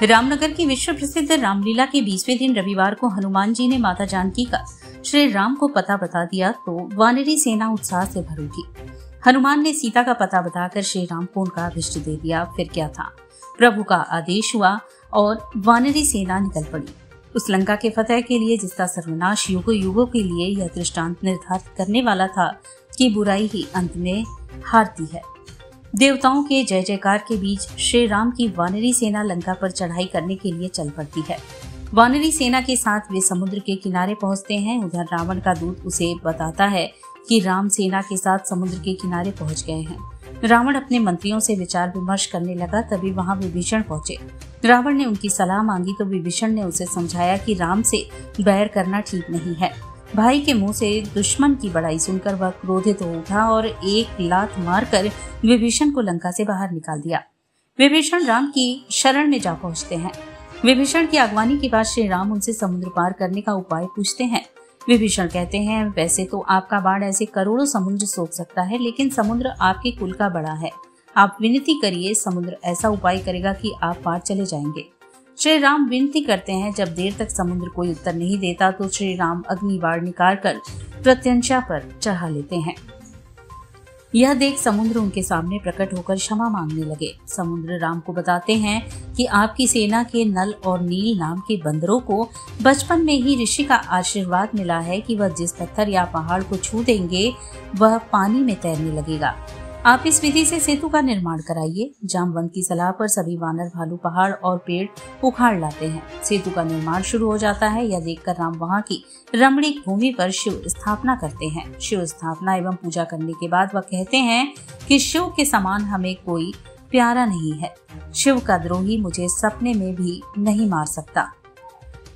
रामनगर की विश्व प्रसिद्ध रामलीला के 20वें दिन रविवार को हनुमान जी ने माता जानकी का श्री राम को पता बता दिया तो वानरी सेना उत्साह से भर उठी। हनुमान ने सीता का पता बताकर श्री राम को उनका अभिष्ट दे दिया। फिर क्या था, प्रभु का आदेश हुआ और वानरी सेना निकल पड़ी उस लंका के फतेह के लिए जिसका सर्वनाश युगों युगों के लिए यह दृष्टांत निर्धारित करने वाला था कि बुराई ही अंत में हारती है। देवताओं के जय जयकार के बीच श्री राम की वानरी सेना लंका पर चढ़ाई करने के लिए चल पड़ती है। वानरी सेना के साथ वे समुद्र के किनारे पहुंचते हैं। उधर रावण का दूत उसे बताता है कि राम सेना के साथ समुद्र के किनारे पहुंच गए हैं। रावण अपने मंत्रियों से विचार विमर्श करने लगा, तभी वहां विभीषण पहुंचे। रावण ने उनकी सलाह मांगी तो विभीषण ने उसे समझाया कि राम से बैर करना ठीक नहीं है। भाई के मुंह से दुश्मन की बड़ाई सुनकर वह क्रोधित हो उठा और एक लात मारकर विभीषण को लंका से बाहर निकाल दिया। विभीषण राम की शरण में जा पहुंचते हैं। विभीषण की अगवानी के बाद श्री राम उनसे समुद्र पार करने का उपाय पूछते हैं। विभीषण कहते हैं, वैसे तो आपका बाण ऐसे करोड़ों समुद्र सोख सकता है, लेकिन समुद्र आपके कुल का बड़ा है। आप विनती करिए, समुद्र ऐसा उपाय करेगा कि आप पार चले जाएंगे। श्री राम विनती करते हैं। जब देर तक समुद्र कोई उत्तर नहीं देता तो श्री राम अग्नि बाण निकालकर प्रत्यंचा पर चढ़ा लेते हैं। यह देख समुद्र उनके सामने प्रकट होकर क्षमा मांगने लगे। समुद्र राम को बताते हैं कि आपकी सेना के नल और नील नाम के बंदरों को बचपन में ही ऋषि का आशीर्वाद मिला है कि वह जिस पत्थर या पहाड़ को छू देंगे वह पानी में तैरने लगेगा। आप इस विधि से सेतु का निर्माण कराइए। जामवंत की सलाह पर सभी वानर भालू पहाड़ और पेड़ उखाड़ लाते हैं। सेतु का निर्माण शुरू हो जाता है। यह देखकर राम वहां की रमणीक भूमि पर शिव स्थापना करते हैं। शिव स्थापना एवं पूजा करने के बाद वह कहते हैं कि शिव के समान हमें कोई प्यारा नहीं है। शिव का द्रोही मुझे सपने में भी नहीं मार सकता।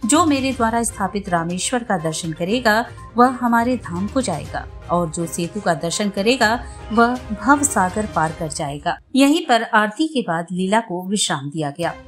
जो मेरे द्वारा स्थापित रामेश्वर का दर्शन करेगा वह हमारे धाम को जाएगा और जो सेतु का दर्शन करेगा वह भव सागर पार कर जाएगा। यहीं पर आरती के बाद लीला को विश्राम दिया गया।